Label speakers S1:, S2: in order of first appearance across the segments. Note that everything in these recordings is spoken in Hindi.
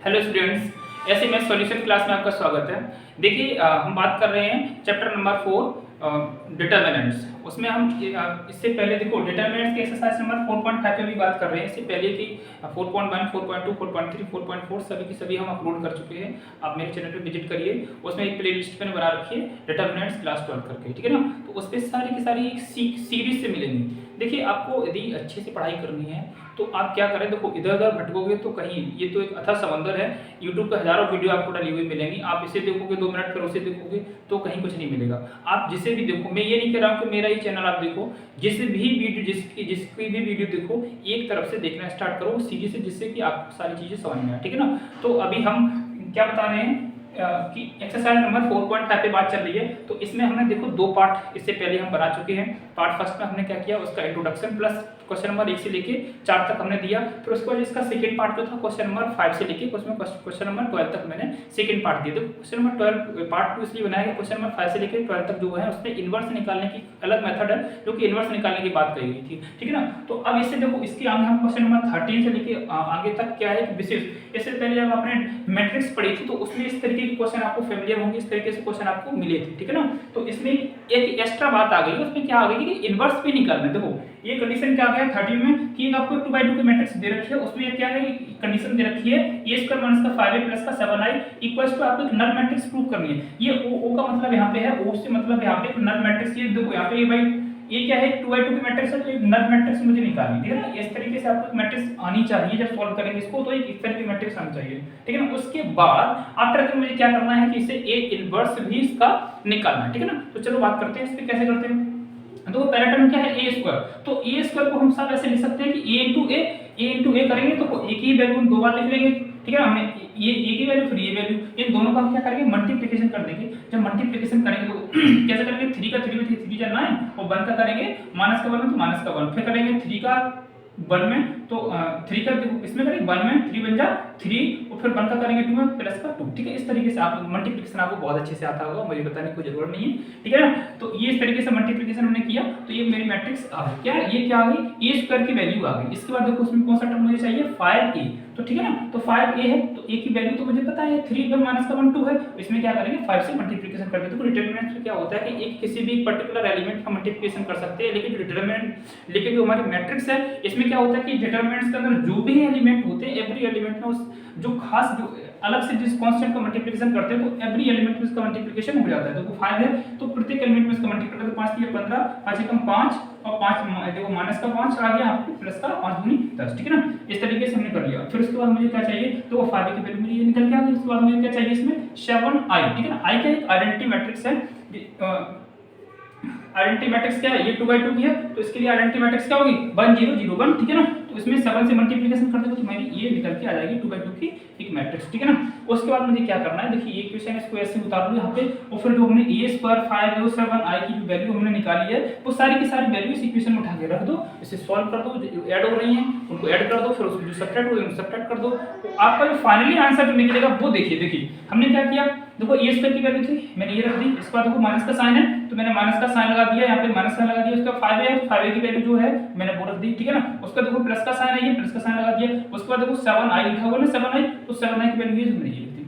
S1: हेलो स्टूडेंट्स, ऐसे में सॉल्यूशन क्लास में आपका स्वागत है। देखिए हम बात कर रहे हैं चैप्टर नंबर 4 डिटर्मिनेंट्स। उसमें हम इससे पहले देखो डिटर्मिनेंट्स की एक्सरसाइज नंबर 4.5 पे भी बात कर रहे हैं। इससे पहले कि 4.1, 4.2, 4.3, 4.4 सभी की सभी हम अपलोड कर चुके हैं। आप मेरे चैनल पे विजिट करिए, उसमें एक प्ले लिस्ट मैंने बना रखी है डिटर्मिनेंट्स क्लास 12 करके, ठीक है ना। तो उस पर सारी की सारी एक सीरीज से मिलेंगी। देखिए आपको यदि अच्छे से पढ़ाई करनी है तो आप क्या करें, देखो इधर उधर भटकोगे तो कहीं, ये तो एक अथाह समंदर है। यूट्यूब पे हजारों वीडियो आपको डाली हुई मिलेंगी, आप इसे देखोगे 2 मिनट फिर उसे देखोगे तो कहीं कुछ नहीं मिलेगा। आप जिसे भी देखो, मैं ये नहीं कह रहा हूँ कि मेरा ही चैनल आप देखो, जिसकी भी वीडियो देखो एक तरफ से देखना स्टार्ट करो सीधी से, जिससे कि आपको सारी चीजें समझ में आए, ठीक है ना। तो अभी हम क्या बता रहे हैं कि एक्सरसाइज नंबर 4.5 पे बात चल रही है। तो इसमें हमने देखो 2 पार्ट इससे पहले हम बना चुके हैं। पार्ट फर्स्ट में हमने क्या किया, उसका इंट्रोडक्शन प्लस क्वेश्चन नंबर 1 से लेके 4 तक हमने दिया। फिर उसके बाद इसका सेकंड पार्ट जो था क्वेश्चन नंबर 5 से लेके उसमें क्वेश्चन नंबर 12 तक मैंने सेकंड पार्ट दिया। तो क्वेश्चन नंबर 12 पार्ट 2 इसलिए बनाया गया, क्वेश्चन नंबर 5 से लेके 12 तक जो है उसमें इनवर्स निकालने की अलग मेथड है, जो कि इनवर्स निकालने की बात कही गई थी, ठीक है ना। तो अब इससे देखो इसके आगे हम क्वेश्चन नंबर 13 से लेके आगे तक क्या है कि विशेष, इससे पहले जब आपने मैट्रिक्स पढ़ी थी तो उसमें इस तरीके के क्वेश्चन आपको फेमिलियर होंगे, इस तरीके से क्वेश्चन आपको मिले थे, ठीक है ना। तो इसमें एक एक्स्ट्रा बात आ गई, उसमें क्या आ गई कि इनवर्स भी निकालना है। देखो ये कंडीशन क्या आ गया 13 में कि आपको 2/2 की मैट्रिक्स दे रखी है, उसमें क्या है कंडीशन दे रखी है a² - का 5a + का 7i इक्वल्स टू आपको एक नल मैट्रिक्स प्रूव करनी है। ये o का मतलब यहाँ पे है, o से मतलब यहाँ पे नल मैट्रिक्स। ये देखो यहाँ पे ये भाई ये क्या है 2/2 की मैट्रिक्स है, तो एक नल मैट्रिक्स मुझे निकालनी है, ठीक है ना। इस तरीके से आपको मैट्रिक्स आनी चाहिए जब सॉल्व करेंगे इसको, तो एक इस तरह की मैट्रिक्स आनी चाहिए, ठीक है ना। उसके बाद आफ्टर दैट मुझे क्या करना है कि इसे a इनवर्स भी इसका निकालना है, ठीक है ना। तो चलो बात करते हैं इस पे कैसे करते हैं। तो पहला टर्म क्या है a², तो a² को हम सब ऐसे लिख सकते हैं कि a करेंगे तो एक ही वैल्यू हम 2 बार लिख लेंगे, ठीक है। हमने ये a की वैल्यू फिर ये वैल्यू, इन दोनों का हम क्या करेंगे मल्टीप्लिकेशन कर देंगे। जब मल्टीप्लिकेशन करेंगे तो कैसे करेंगे, 3 का 3 में 3 जा 9 और 1 का करेंगे माइनस का 1 में तो माइनस का 1, फिर करेंगे 3 का 1 में तो 3 का इसमें करेंगे 1 में 3 बन जा 3 और फिर 1 का करेंगे 2 में प्लस का 2, ठीक है। इस तरीके से आप मल्टीप्लिकेशन आपको बहुत अच्छे से आता होगा, मुझे बताने की कोई जरूरत नहीं है, ठीक है ना। तो ये इस तरीके से मल्टीप्लिकेशन हमने किया तो ये मेरी मैट्रिक्स आ गई। क्या ये क्या आ गई, a² की वैल्यू आ गई। इसके बाद देखो उसमें कौन सा टर्म मुझे चाहिए 5a, तो ठीक है ना। तो 5a है तो a की वैल्यू तो मुझे पता है 3 पर माइनस का 1 2 है, इसमें क्या करेंगे 5 से मल्टीप्लिकेशन कर देते हैं। तो डिटरमिनेंट में क्या होता है कि एक किसी भी पर्टिकुलर एलिमेंट का मल्टीप्लिकेशन कर सकते हैं, लेकिन जो हमारी मैट्रिक्स है इसमें क्या होता है कि डिटरमिनेंट्स के अंदर जो भी एलिमेंट होते हैं एवरी एलिमेंट में उस जो खास जो अलग से जिस कांस्टेंट का मल्टीप्लिकेशन करते हैं तो एवरी एलिमेंट में इसका मल्टीप्लिकेशन हो जाता है। तो 5 है तो प्रत्येक एलिमेंट में इसका मल्टीप्लिकेशन तो 5 3 15 5 एकम 5 और 5 देखो माइनस का 5 आ गया आपको प्लस का 5 दूनी 10, ठीक है ना। इस तरीके से हमने कर लिया। फिर उसके बाद मुझे क्या चाहिए, तो 5 की वैल्यू मुझे ये निकल के आ गई। उसके बाद मुझे क्या चाहिए इसमें 7i, ठीक है ना। i का एक आइडेंटिटी मैट्रिक्स है, आइडेंटिटी मैट्रिक्स क्या है, ये 2/2 की है तो इसके लिए आइडेंटिटी मैट्रिक्स क्या होगी 1 0 0 1, ठीक है ना। तो इसमें 7 से मल्टीप्लिकेशन कर देंगे तो मेरी ये निकल के आ जाएगी 2/2 की एक मैट्रिक्स, ठीक है ना। उसके बाद मुझे क्या करना है, देखिए ये क्वेश्चन इसको ऐसे उतार लो यहाँ पे और फिर जो हमने a² 5 7 i की जो वैल्यू हमने निकाली है वो सारी की सारी वैल्यू इस इक्वेशन में उठा के रख दो, इसे सॉल्व कर दो, जो ऐड हो रही हैं उनको ऐड कर दो, फिर उसमें जो सब्ट्रैक्ट हो रही है उनको सब्ट्रैक्ट कर दो। तो आपका जो फाइनली आंसर जो निकलेगा वो देखिए हमने क्या किया, देखो a² की वैल्यू थी मैंने ये रख दी। इसके बाद देखो माइनस का साइन है तो मैंने माइनस का साइन लगा दिया, यहाँ पे माइनस साइन लगा दिया। उसका 5 है 5 की वैल्यू जो है मैंने वो रख दी, ठीक है ना। उसका देखो प्लस का साइन है, ये प्लस का साइन लगा दिया। उसके बाद देखो 7i लिखा हुआ ना 7i, तो 7i की वैल्यू ये मैंने ये लिख दी,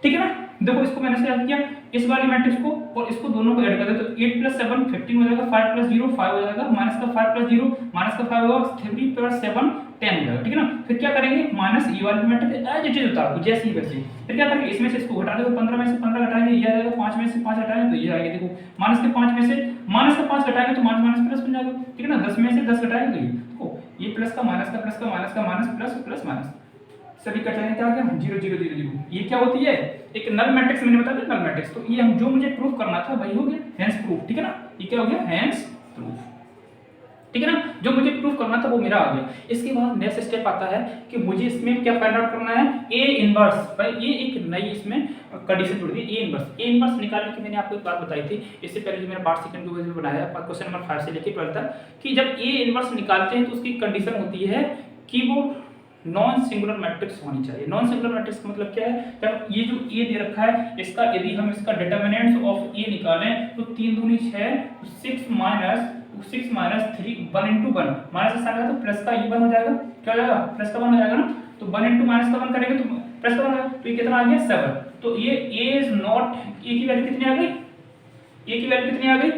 S1: ठीक है ना। देखो इसको मैंने क्या किया, इस वाली मैट्रिक्स को और इसको दोनों को ऐड कर दे तो 8 + 7 15 हो जाएगा, 5 + 0 5 हो जाएगा, माइनस का 5 + 0 माइनस का 5 होगा, 3 + 7 10 हो जाएगा, ठीक है ना। फिर क्या करेंगे माइनस ये वाली मैट्रिक्स एज इट इज उतार दो जैसे ही वैसे। फिर क्या करेंगे इसमें से इसको घटा देंगे, 15 में से 15 घटाएंगे ये आ जाएगा, 5 में से 5 घटाएंगे तो ये आएगा। देखो माइनस के 5 में से माइनस का 5 घटाएंगे तो माइनस माइनस प्लस बन जाएगा, ठीक है ना। 10 में से 10 घटाएंगे तो ये देखो ये प्लस का माइनस का प्लस का माइनस का माइनस प्लस प्लस माइनस सभी कटाएंगे क्या आ गया 0 0 0 0। ये क्या होती है एक नल मैट्रिक्स, मैंने बता दिया नल मैट्रिक्स। तो ये हम जो मुझे प्रूफ करना था वही हो गया हेंस प्रूफ, ठीक है ना। ये क्या हो गया हेंस प्रूफ, ठीक है ना। जो मुझे प्रूफ करना था वो मेरा आ गया। इसके बाद नेक्स्ट स्टेप आता है कि मुझे इसमें क्या फाइंड आउट करना है a इनवर्स। भाई ये एक नई इसमें कंडीशन जुड़ गई a इनवर्स निकालने की मैंने आपको एक बात बताई थी इससे पहले जो मेरा पार्ट सेकंड जो बनाया क्वेश्चन नंबर 5 से लेकर 12 तक कि जब a इनवर्स निकालते हैं तो उसकी कंडीशन होती है कि वो नॉन सिंगुलर मैट्रिक्स होनी चाहिए। नॉन सिंगुलर मैट्रिक्स का मतलब क्या है, जब ये जो a दे रखा है इसका यदि हम इसका डिटरमिनेंट्स ऑफ a निकालें तो 3 दूनी 6 तो 6 माइनस 3 1 into 1 माइनस का साइन तो प्लस का ये 1 हो जाएगा, क्या हो जाएगा प्लस का 1 हो जाएगा ना। तो 1 into माइनस का 1 करेंगे तो प्लस का 1 तो ये कितना आ गया 7। तो ये a इज नॉट, a की वैल्यू कितनी आ गई, a की वैल्यू कितनी आ गई,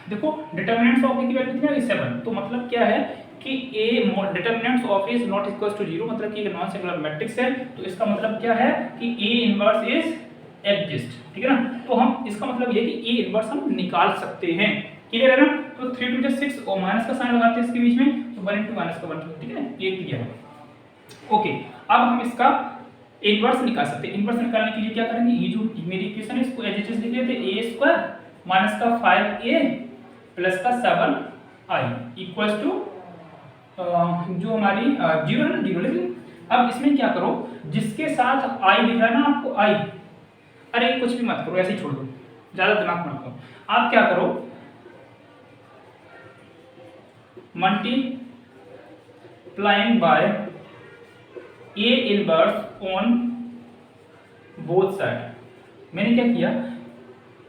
S1: देखो डिटरमिनेंट्स ऑफ a की वैल्यू कितनी आ गई 7। तो मतलब क्या है कि a determinants of a is not equals to 0, मतलब कि एक नॉन सिंगुलर मैट्रिक्स है। तो इसका मतलब क्या है कि a इनवर्स इज एग्जिस्ट, ठीक है ना। तो हम इसका मतलब ये है कि a इनवर्स हम निकाल सकते हैं, क्लियर है ना। तो 3 2 6 और माइनस का साइन लगाते हैं इसके बीच में, तो 1 * माइनस का 1, ठीक है, ये क्लियर है। ओके, अब हम इसका इनवर्स निकाल सकते हैं। इनवर्स निकालने के लिए क्या करेंगे, ये जो मेरी इक्वेशन है इसको एज इट इज लिख लेते हैं, a² माइनस का 5a प्लस का 7i इक्वल्स टू जो हमारी 0 है ना, 0 लिख लें। अब इसमें क्या करो, जिसके साथ i दिख रहा है ना आपको i, अरे कुछ भी मत करो, ऐसे ही छोड़ दो, ज्यादा दिमाग मत करो। आप क्या करो, multiplying by a inverse on both side. मैंने क्या किया,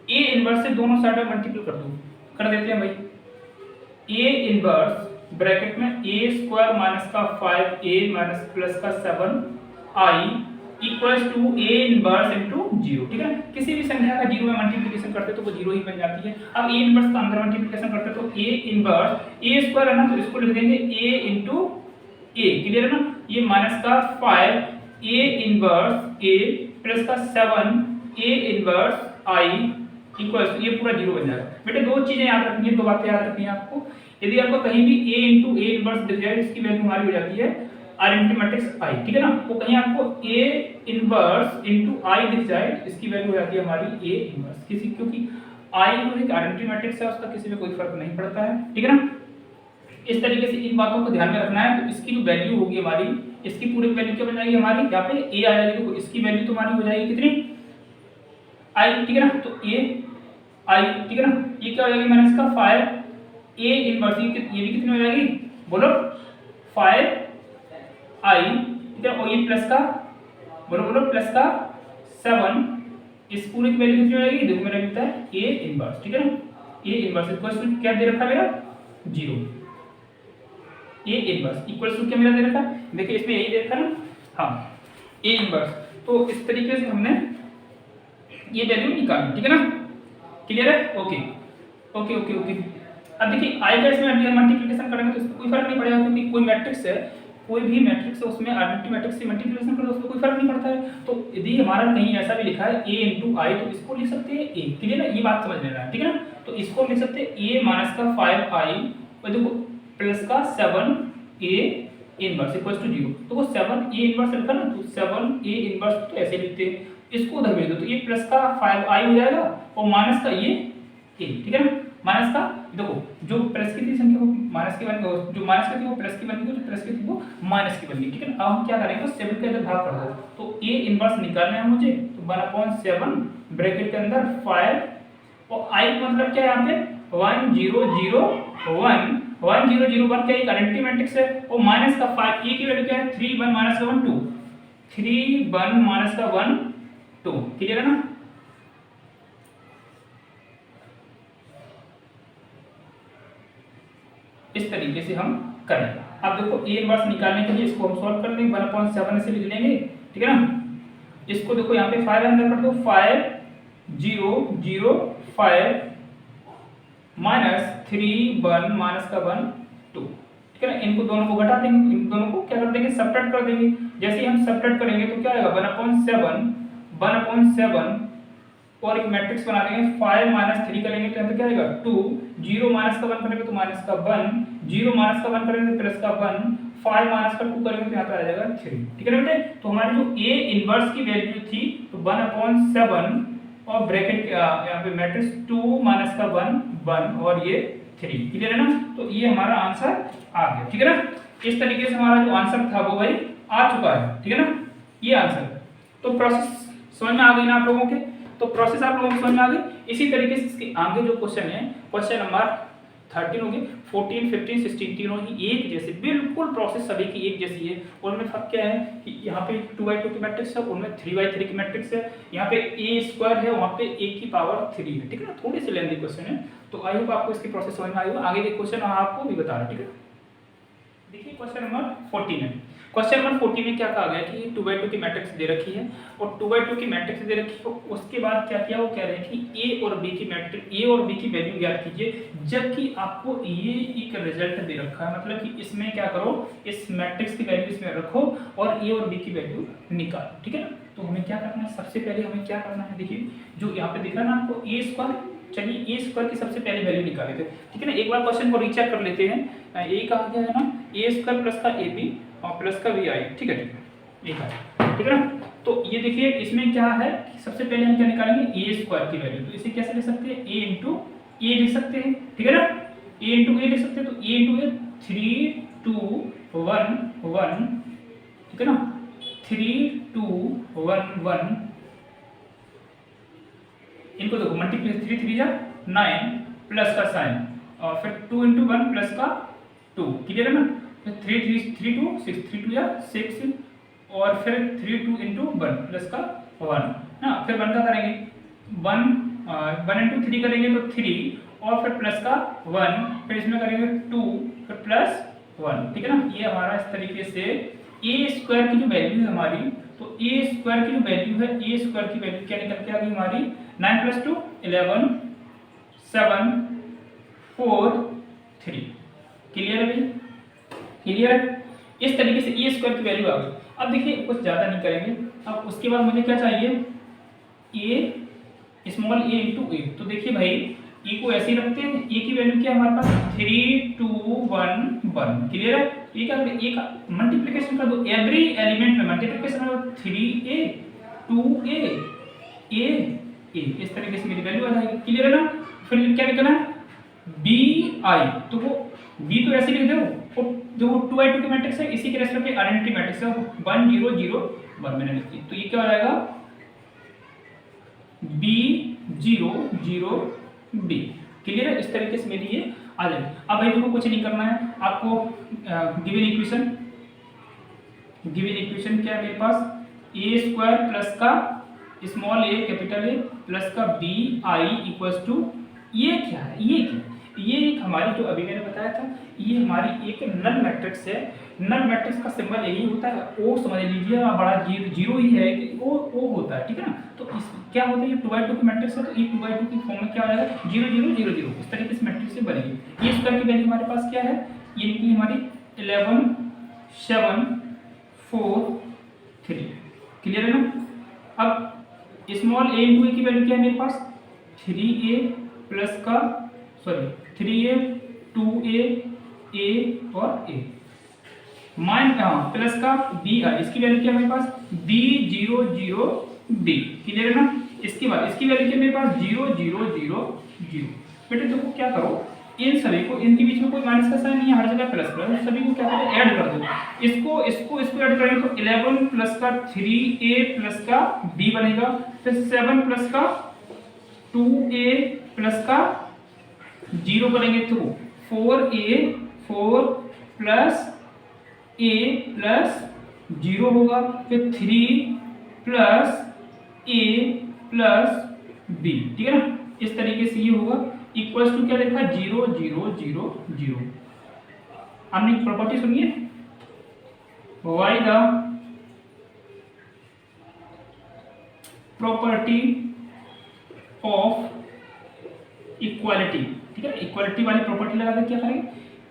S1: a इनवर्स से दोनों साइड में मल्टीपल कर देते हैं भाई। a इनवर्स ब्रैकेट में a² माइनस का 5a माइनस प्लस का 7i equals to a inverse into 0, ठीक है। किसी भी संख्या का 0 में मल्टीप्लिकेशन करते तो वो 0 ही बन जाती है। अब a इनवर्स का अंदर मल्टीप्लिकेशन करते तो a इनवर्स a² है ना, तो इसको लिख देंगे a इनटू a, क्लियर है ना। ये माइनस का 5 a इनवर्स a प्लस का 7 a इनवर्स i इक्वल्स, ये पूरा 0 बन जाएगा। बेटे दो चीजें याद रखनी है, दो बातें याद रखनी है आपको। यदि आपको कहीं भी a इनटू a इनवर्स दिख जाए, इसकी वैल्यू हमारी हो जाती है r इनटू मैट्रिक्स i, ठीक है ना। तो कहीं आपको a इनवर्स इनटू i दिख जाए, इसकी वैल्यू हो जाती है हमारी a इनवर्स, किसी क्योंकि i जो एक आइडेंटिटी मैट्रिक्स है, उसका किसी में कोई फर्क नहीं पड़ता है, ठीक है ना। इस तरीके से इन बातों को ध्यान में रखना है। तो इसकी जो वैल्यू होगी हमारी, इसकी पूरी वैल्यू क्या बन जाएगी हमारी, यहाँ पे a आ जाएगी, तो इसकी वैल्यू तुम्हारी हो जाएगी कितनी i, ठीक है ना। तो a i, ठीक है ना, ये क्या हो जाएगी माइनस का 5 a इनवर्स, ये भी कितनी हो जाएगी बोलो 5i, ठीक है, और ये प्लस का बोलो प्लस का 7, इस पूरे की वैल्यू कितनी हो जाएगी, देखो मेरा लिखता है a इनवर्स, ठीक है ना। a इनवर्स इक्वल्स टू क्या दे रखा है मेरा 0, a इनवर्स इक्वल्स टू क्या मेरा दे रखा है, देखिए इसमें यही दे रखा है ना, हाँ a इनवर्स। तो इस तरीके से हमने ये वैल्यू निकाली, ठीक है ना, क्लियर है। Okay okay okay okay. अब देखिए i का इसमें मल्टीप्लिकेशन करेंगे तो इसमें कोई फर्क नहीं पड़ेगा, क्योंकि कोई मैट्रिक्स है, कोई भी मैट्रिक्स है, उसमें आइडेंटिटी मैट्रिक्स से मल्टीप्लिकेशन करो, उसमें कोई फर्क नहीं पड़ता है। तो यदि हमारा कहीं ऐसा भी लिखा है a इनटू i, तो इसको लिख सकते हैं a, क्लियर है, ये बात समझ लेना है, ठीक है ना। तो इसको लिख सकते हैं a माइनस का 5i और देखो प्लस का 7a इनवर्स इक्वल्स टू 0। तो वो 7a इनवर्स लिखा ना, तो 7a इनवर्स तो ऐसे लिखते हैं, इसको उधर भेज दो, तो ये प्लस का 5i हो जाएगा और माइनस का ये a, ठीक है ना। माइनस का देखो जो प्लस की थी संख्या वो माइनस की बन गई, जो माइनस की थी वो प्लस की बन गई, जो प्लस की थी वो माइनस की बन गई, ठीक है ना। अब हम क्या करेंगे, 7 के अंदर भाग कर दो, तो a इनवर्स निकालना है मुझे, तो 1/7 ब्रैकेट के अंदर 5 और i का मतलब क्या है यहाँ पे 1 0 0 1 1 0 0 1 क्या एक आइडेंटिटी मैट्रिक्स है, और माइनस का 5 a की वैल्यू क्या है 3 1 माइनस का 1 2 3 1 माइनस का 1 2, क्लियर है ना। इस तरीके से हम करें। अब देखो a इनवर्स निकालने के लिए इसको हम सॉल्व कर लेंगे, 1/7 से लिख लेंगे, ठीक है ना। इसको देखो यहाँ पे 5 अंदर कर दो, 5 0 0 5 माइनस 3 1 माइनस का 1 2, ठीक है ना। इनको दोनों को घटा देंगे, इन दोनों को क्या कर देंगे सब्ट्रैक्ट कर देंगे। जैसे ही हम सब्ट्रैक्ट करेंगे तो क्या आएगा 1/7 और एक मैट्रिक्स बना देंगे, 5 माइनस 3 करेंगे तो यहाँ पे क्या आएगा 2 0 माइनस का 1 करेंगे तो माइनस का 1 0 माइनस का 1 करेंगे तो प्लस का 1 5 माइनस का 2 करेंगे तो यहाँ पे आ जाएगा 3, ठीक है ना बेटे। तो हमारी जो a इनवर्स की वैल्यू थी तो 1/7 और ब्रैकेट यहाँ पे मैट्रिक्स 2 माइनस का 1 1 और ये 3, क्लियर है ना। तो ये हमारा आंसर आ गया, ठीक है ना। इस तरीके से हमारा जो आंसर था वो भाई आ चुका है, ठीक है ना, ये आंसर। तो प्रोसेस समझ में आ गई ना आप लोगों के, तो प्रोसेस आप लोगों को समझ में आ गई। इसी तरीके से इसके आगे जो क्वेश्चन है, क्वेश्चन नंबर 13 होगी, 14 15 16 तीनों ही एक जैसे, बिल्कुल प्रोसेस सभी की एक जैसी है। उनमें फर्क क्या है कि यहाँ पे 2/2 की मैट्रिक्स है, उनमें 3/3 की मैट्रिक्स है, यहाँ पे a² है, वहाँ पे a की पावर 3 है, ठीक है ना। थोड़ी सी लेंथी क्वेश्चन है, तो आई होप आपको इसकी प्रोसेस समझ में आई होगा। आगे के क्वेश्चन आपको भी बता रहा है, ठीक है। देखिए क्वेश्चन नंबर 14 है। क्वेश्चन नंबर 40 में क्या कहा गया कि 2/2 की मैट्रिक्स दे रखी है और 2/2 की मैट्रिक्स दे रखी है, उसके बाद क्या किया, वो कह रहे हैं कि ए और बी की मैट्रिक्स, ए और बी की वैल्यू ज्ञात कीजिए, जबकि आपको ये एक रिजल्ट दे रखा है, मतलब कि इसमें क्या करो, इस मैट्रिक्स की वैल्यू इसमें रखो और ए और बी की वैल्यू निकालो, ठीक है ना। तो हमें क्या करना है, सबसे पहले हमें क्या करना है, देखिए जो यहाँ पे दिख रहा है ना आपको ए स्क्वायर, चलिए ए स्क्वायर की सबसे पहले वैल्यू निकाले थे, ठीक है ना। एक बार क्वेश्चन को रीचेक कर लेते हैं। ए कहा गया है ना, ए स्क्वायर प्लस का ए बी और प्लस का वी आई, ठीक है ठीक है ना। तो ये देखिए इसमें क्या है, सबसे पहले हम क्या निकालेंगे, ए स्क्वायर की वैल्यू, तो इसे कैसे लिख सकते हैं, ए इंटू ए लिख सकते हैं, ठीक है ना, ए इंटू ए लिख सकते हैं, तो ए इंटू ए 3 2 1 1, ठीक है ना, 3 2 1 1, इनको देखो मल्टीप्लाई 3 3 जा 9 प्लस का साइन और फिर 2 इंटू 1 प्लस का 2, क्लियर है ना। 3 3 3 2 6 3 2 या 6 और फिर 3 2 इंटू 1 प्लस का 1 ना, फिर 1 का करेंगे 1 इंटू 3 करेंगे तो 3 और फिर प्लस का 1, फिर इसमें करेंगे 2 फिर प्लस 1, ठीक है ना। ये हमारा इस तरीके से ए स्क्वायर की जो वैल्यू है हमारी, तो ए स्क्वायर की जो वैल्यू है, ए स्क्वायर की वैल्यू क्या निकल के आ गई हमारी, 9 + 2 11 7 4 3, क्लियर है भाई, क्लियर है। इस तरीके से ए स्क्वायर की वैल्यू आ गई। अब देखिए कुछ ज़्यादा नहीं करेंगे, अब उसके बाद मुझे क्या चाहिए, ए स्मॉल ए इंटू ए, तो देखिए भाई ए को ऐसे ही रखते हैं, ए की वैल्यू क्या है हमारे पास 3 2 1 1, क्लियर है। ये क्या करें, ए का मल्टीप्लिकेशन कर दो, एवरी एलिमेंट में मल्टीप्लिकेशन करो, 3a 2a a a, इस तरीके से मेरी वैल्यू आ जाएगी, क्लियर है ना। फिर क्या लिखना है, बी आई, तो वो बी तो ऐसे लिख दो, जो 2/2 की मैट्रिक्स है इसी के रेस्पेक्ट में आइडेंटिटी मैट्रिक्स है 1 0 0 1 मैंने लिख दी, तो ये क्या हो जाएगा b 0 0 b, क्लियर है। इस तरीके से मेरी ये आ जाएगी। अब भाई देखो कुछ नहीं करना है आपको, गिवन इक्वेशन क्या है मेरे पास, ए स्क्वायर प्लस का small A capital A plus का बी आई इक्वल्स टू, ये क्या है, ये क्या, ये एक हमारी जो अभी मैंने बताया था, ये हमारी एक नल मैट्रिक्स है। नल मैट्रिक्स का सिंबल यही होता है, ओ समझ लीजिए, बड़ा जीरो ही है कि ओ होता है, ठीक है ना। तो इस क्या होता है, ये 2/2 की मैट्रिक्स है, तो ये 2/2 की फॉर्म में क्या आ जाएगा 0 0 0 0, इस तरीके से मैट्रिक्स से बनेगी। ये स्क्वायर की वैल्यू हमारे पास क्या है, ये निकली हमारी 11 7 4 3, क्लियर है ना। अब स्मॉल ए इंटू ए की वैल्यू क्या है मेरे पास, 3a प्लस का 3a 2a a और a प्लस का बी आई, इसकी वैल्यू क्या है मेरे पास b 0 0 b, क्लियर है ना। इसके बाद इसकी वैल्यू क्या है मेरे पास 0 0 0 0। बेटे देखो क्या करो, इन सभी को, इनके बीच में कोई माइनस का साइन नहीं है, हर जगह प्लस प्लस, सभी को क्या करो ऐड कर दो, इसको ऐड करेंगे तो 11 प्लस का 3a प्लस का b बनेगा, फिर 7 प्लस का 2a प्लस का 0 करेंगे तो 4a 4 प्लस a प्लस 0 होगा, फिर 3 प्लस a प्लस b, ठीक है ना। इस तरीके से ये होगा इक्वल्स टू क्या लिखा 0 0 0 0। हमने एक प्रॉपर्टी सुनिए, y the property of equality, ठीक है। इक्वालिटी वाली प्रॉपर्टी लगा के क्या करेंगे,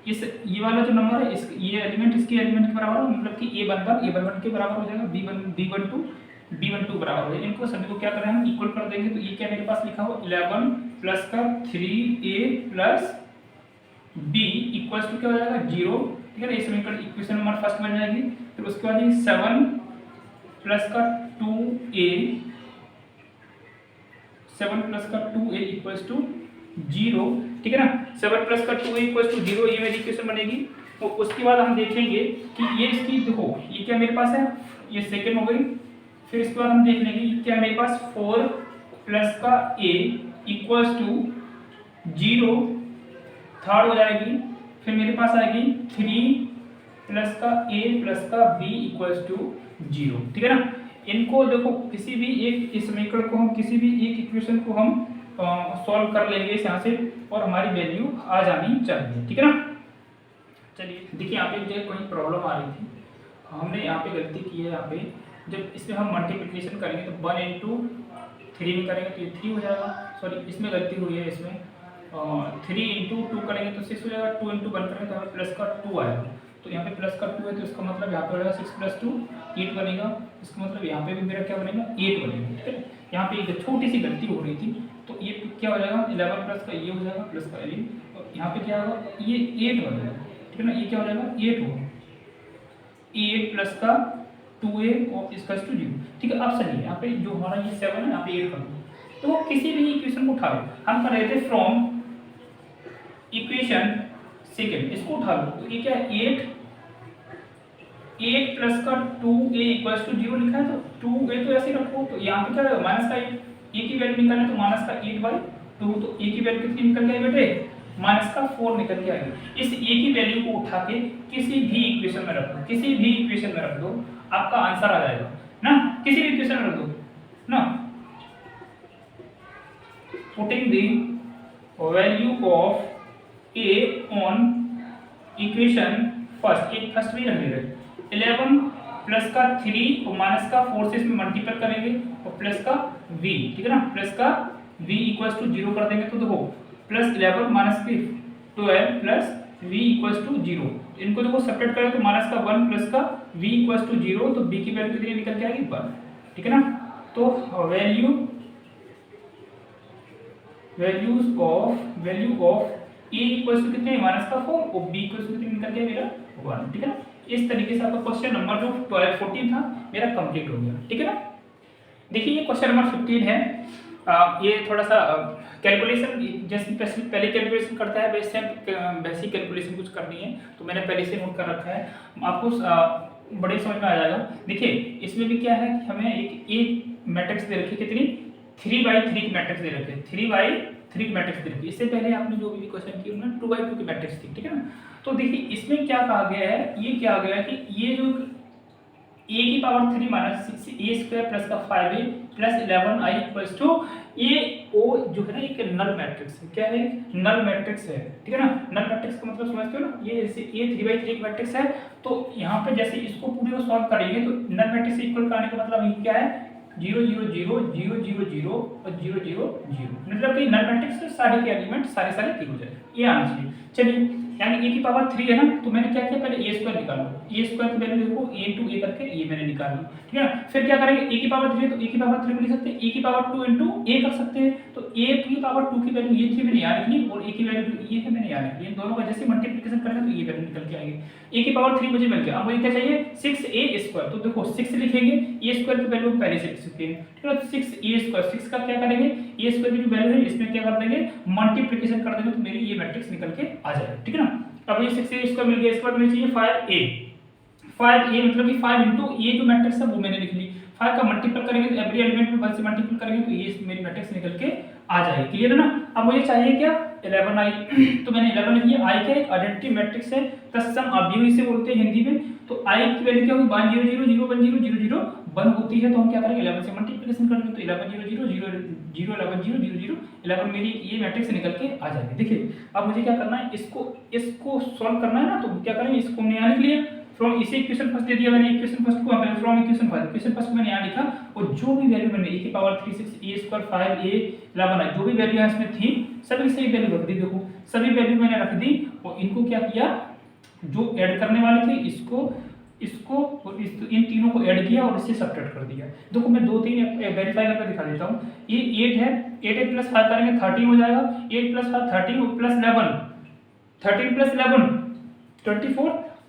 S1: इस ये वाला जो नंबर है, इस ये एलिमेंट इसके एलिमेंट के बराबर हो, मतलब कि a11 के बराबर हो जाएगा, b12 बराबर हो जाएगा। इनको सभी को क्या करें हम इक्वल कर देंगे, तो ये क्या मेरे पास लिखा हो 11 प्लस का 3a plus b equals to क्या हो जाएगा 0, ठीक है ना। इस समीकरण इक्वेशन नंबर फर्स्ट बन जाएगी। फिर उसके बाद ये 7 प्लस का 2a 7 प्लस का 2a इक्वल्स टू 0, ठीक है ना। 7 प्लस का 2a इक्वल्स टू 0, ये मेरी इक्वेशन बनेगी। और उसके बाद हम देखेंगे कि ये इसकी देखो ये क्या मेरे पास है, ये सेकंड हो गई। फिर इसके बाद हम देख लेंगे क्या मेरे पास 4 प्लस का a इक्वल्स टू 0 थर्ड हो जाएगी। फिर मेरे पास आएगी 3 प्लस का a प्लस का b इक्वल्स टू 0, ठीक है ना। इनको देखो किसी भी एक इस समीकरण को हम किसी भी एक इक्वेशन को हम सॉल्व कर लेंगे इस यहाँ से और हमारी वैल्यू आ जानी चाहिए, ठीक है ना। चलिए देखिए यहाँ पे मुझे कोई प्रॉब्लम आ रही थी, हमने यहाँ पे गलती की है। यहाँ पे जब इसमें हम मल्टीप्लिकेशन करेंगे तो 1 इंटू 3 में करेंगे तो ये 3 हो जाएगा। सॉरी, इसमें गलती हुई है। इसमें 3 इंटू 2 करेंगे तो 6 हो जाएगा। 2 इंटू 1 करेंगे तो हमें प्लस का 2 आएगा। तो यहाँ पे प्लस का 2 है तो इसका मतलब यहाँ पे हो जाएगा 6 + 2 8 बनेगा। इसका मतलब यहाँ पे भी मेरा क्या बनेगा 8 बनेगा। ठीक है, यहाँ पे एक छोटी सी गलती हो रही थी तो ये क्या हो जाएगा 11 प्लस का ये हो जाएगा प्लस का 11 और यहाँ पे क्या होगा ये 8 बनेगा। ठीक है ना, ये क्या हो जाएगा 8 होगा। 8 प्लस का 2a और इसका 0। ठीक है, अब सही है। यहाँ पे जो हमारा ये 7 है यहाँ पे 8 कर दो। तो किसी भी इक्वेशन को उठाओ, हम कर रहे थे फ्रॉम इक्वेशन सेकेंड, इसको उठा लो तो ये क्या है 8 प्लस का 2a = 0 लिखा है तो 2a तो ऐसे रखो। तो यहाँ पे क्या है माइनस का 8, a की वैल्यू निकालना है तो माइनस का 8/2। तो a की वैल्यू कितनी निकल के आई बेटे माइनस का 4 निकल के आएगा। इस a की वैल्यू को उठा के किसी भी इक्वेशन में रख दो, किसी भी इक्वेशन में रख दो, आपका आंसर आ जाएगा ना। किसी भी इक्वेशन में रख दो ना। Putting the value of a on equation first, एक फर्स्ट भी रख दे रहे 11 प्लस का 3 और माइनस का 4 से इसमें मल्टीप्लाई करेंगे और प्लस का v। ठीक है ना, प्लस का v = 0 कर देंगे तो देखो प्लस 11 माइनस 12 प्लस v = 0। इनको देखो सेपरेट करें तो माइनस का 1 प्लस का v = 0 तो b की वैल्यू कितनी निकल के आएगी 1। ठीक है ना, तो वैल्यू ऑफ a = कितने माइनस का 4 और b = कितने निकल के मेरा 1। ठीक है ना, इस तरीके से आपका क्वेश्चन नंबर जो 14 था मेरा कंप्लीट हो गया। ठीक है ना, देखिए ये क्वेश्चन नंबर 15 है। ये थोड़ा सा कैलकुलेशन जैसे पहले कैलकुलेशन करता है वैसे वैसी कैलकुलेशन कुछ करनी है तो मैंने पहले से नोट कर रखा है, आपको बड़े समझ में आ जाएगा। देखिए इसमें भी क्या है कि हमें एक मैट्रिक्स दे रखी कितनी 3/3 की मैट्रिक्स दे रखी है। 3/3 की मैट्रिक्स दे रखी है। इससे पहले आपने जो भी क्वेश्चन किया उन्होंने 2/2 की मैट्रिक्स थी। ठीक है ना, तो देखिए इसमें क्या कहा गया है, ये क्या गया है कि ये जो a की पावर 3 माइनस 6a² प्लस का 5a प्लस 11i = ये o जो है ना एक नल मैट्रिक्स है। क्या है, नल मैट्रिक्स है। ठीक है ना, नल मैट्रिक्स का मतलब समझते हो ना, ये जैसे a 3/3 मैट्रिक्स है तो यहाँ पे जैसे इसको पूरे को सॉल्व करेंगे तो नल मैट्रिक्स से इक्वल करने का मतलब ये क्या है 0 0 0 0 0 0 और 0 0 0, मतलब कि नल मैट्रिक्स से सारे के एलिमेंट सारे ठीक हो जाए, ये आना चाहिए। चलिए यानी a की पावर 3 है ना, तो मैंने क्या किया पहले a² निकाल लो। a² की वैल्यू देखो a into a करके ये मैंने निकाल ली। ठीक है ना, फिर क्या करेंगे a की पावर 3 तो a की पावर 3 को लिख सकते हैं, a की पावर 2 into a कर सकते हैं। तो a की पावर 2 की वैल्यू ये 3 मैंने यहाँ लिख ली और a की वैल्यू जो ये है मैंने यहाँ लिख ली। इन दोनों का जैसे मल्टीप्लिकेशन करेंगे तो ये वैल्यू निकल के आएगी। a की पावर 3 मुझे मिल गया। अब मुझे क्या चाहिए 6a²। तो देखो 6 लिखेंगे, a² की वैल्यू पहले से लिख सकते हैं। ठीक है, 6a², 6 का क्या करेंगे a² की जो वैल्यू है इसमें क्या कर देंगे मल्टीप्लिकेशन कर देंगे तो मेरी ये मैट्रिक्स निकल के आ जाएगा। ठीक है ना, अब ये 6a² मिल गया, इसके बाद मुझे चाहिए 5a। 5a मतलब कि 5 into a जो मैट्रिक्स है वो मैंने लिख ली। 5 का मल्टीपल करेंगे तो एवरी एलिमेंट में 1 से मल्टीपल करेंगे तो ये मेरी मैट्रिक्स निकल के आ जाएगी। क्लियर है ना, अब मुझे चाहिए क्या 11i। तो मैंने 11 लिख लिया। i क्या एक आइडेंटिटी मैट्रिक्स है, तत्सम अवयवी इसे बोलते हैं हिंदी में। तो i की वैल्यू क्या होगी 1 0 0 0 1 0 0 0 1 होती है। तो हम क्या करेंगे 11 से मल्टीप्लिकेशन करेंगे तो 11 0 0 0 0 11 0 0 0 11 मेरी ये मैट्रिक्स निकल के आ जाएगी। देखिए अब मुझे क्या करना है, इसको सॉल्व करना है ना, तो क्या करेंगे इसको हमने यहाँ लिख लिया। फ्रॉम इसे इक्वेशन फर्स्ट दे दिया मैंने, इक्वेशन फर्स्ट को मैंने फ्रॉम इक्वेशन फर्स्ट को मैंने यहाँ लिखा और जो भी वैल्यू मैंने a की पावर 3 6a² 5a 11 जो भी वैल्यू यहाँ इसमें थी सभी सही वैल्यू रख दी। देखो सभी वैल्यू मैंने रख दी और इनको क्या किया जो ऐड करने वाले थे इसको और इन तीनों को ऐड किया और इससे सब्ट्रैक्ट कर दिया। देखो मैं 2-3 वेरीफाई करके दिखा देता हूँ। ये 8 है, 8 प्लस 5 करेंगे 13 हो जाएगा। 8 प्लस 5 13 और प्लस 11 13 प्लस 11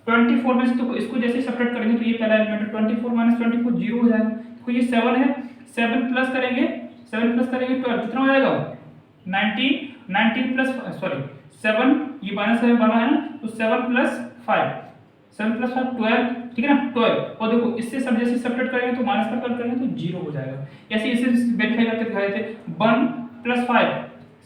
S1: 24 में से तो इसको जैसे सब्ट्रैक्ट करेंगे तो ये पहला एलिमेंट है 24 माइनस 24 0 हो जाएगा। तो ये 7 है, 7 प्लस करेंगे 12 कितना हो जाएगा 19 प्लस सॉरी 7 ये माइनस 12 है ना, तो 7 प्लस 5 12। ठीक है ना 12 और देखो इससे सब जैसे सब्ट्रैक्ट करेंगे तो माइनस का करेंगे तो 0 हो जाएगा। ऐसे इसे वेरीफाई करके दिखाए थे 1 प्लस 5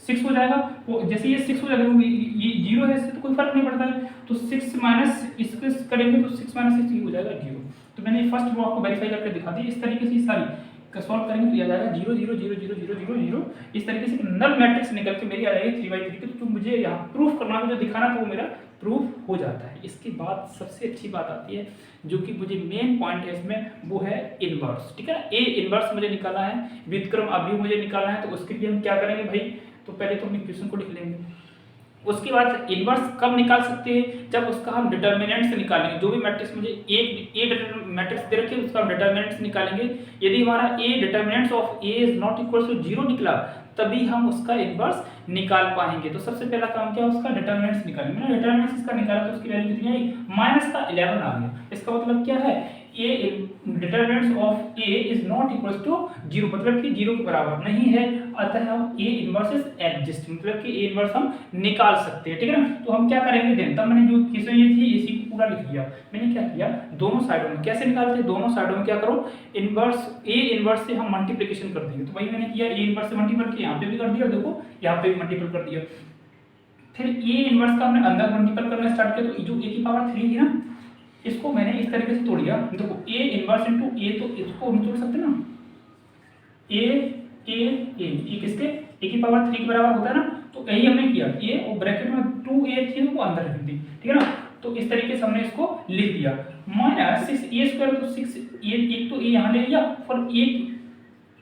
S1: 6 हो जाएगा। वो जैसे ये 6 हो जाएगा ये 0 है, इससे तो कोई फर्क नहीं पड़ता है। तो 6 माइनस इसको करेंगे तो 6 माइनस 6 हो जाएगा 0। तो मैंने फर्स्ट रो आपको वेरीफाई करके दिखा दी। इस तरीके से सारी का सॉल्व करेंगे तो ये आ जाएगा 0 0 0 0 0 0 0। इस तरीके से नल मैट्रिक्स निकल के मेरी आ जाएगी 3/3 की। तो मुझे यहाँ प्रूफ करना है, मुझे दिखाना तो वो मेरा प्रूफ हो जाता है। इसके बाद सबसे अच्छी बात आती है, जो कि मुझे मेन पॉइंट है इसमें, वो है इनवर्स। ठीक है ना, ए इनवर्स मुझे निकाला है, व्युत्क्रम अभी मुझे निकालना है, तो उसके लिए हम क्या करेंगे भाई, तो पहले तो हम इक्वेशन को लिख लेंगे। उसके बाद इनवर्स कब निकाल सकते हैं, जब उसका हम डिटर्मिनेंट्स निकालेंगे। जो भी मैट्रिक्स मुझे एक मैट्रिक्स दे रखे उसका हम डिटर्मिनेंट्स निकालेंगे। यदि हमारा A determinants of A is not equal to 0 निकला, तभी हम उसका इनवर्स निकाल पाएंगे। तो सबसे पहला काम क्या है, उसका डिटर्मिनेंट्स निकालेंगे। मैंने डिटर्मिनेंट्स इसका निकाला तो उसकी वैल्यू कितनी आई, -11 आ गया। इसका मतलब क्या है, A determinants of A is not equal to 0, मतलब कि 0 के बराबर नहीं है, अतः हम ए इनवर्स इज एग्जिस्ट, मतलब कि ए इनवर्स हम निकाल सकते हैं। ठीक है ना, तो हम क्या करेंगे देन, तब मैंने जो क्वेश्चन ये थी इसी को पूरा लिख दिया। मैंने क्या किया, दोनों साइडों में कैसे निकालते हैं, दोनों साइडों में क्या करो, इनवर्स ए इनवर्स से हम मल्टीप्लिकेशन कर देंगे। तो वही मैंने किया, ए इनवर्स से मल्टीपल किया, यहाँ पे भी कर दिया, देखो यहाँ पे भी मल्टीपल कर दिया। फिर ए इनवर्स का हमने अंदर मल्टीपल करना स्टार्ट किया, तो जो ए की पावर 3 थी ना, इसको मैंने इस तरीके से तोड़ दिया। देखो ए इनवर्स इनटू ए, तो इसको हम तोड़ सकते हैं ना, ए किसके, ए की पावर 3 के बराबर होता है ना, तो यही हमने किया। ए और ब्रैकेट में 2a थी तो वो अंदर रख दी। ठीक है ना, तो इस तरीके से हमने इसको लिख दिया। -6a², तो 6 ए, एक तो ए यहाँ ले लिया और एक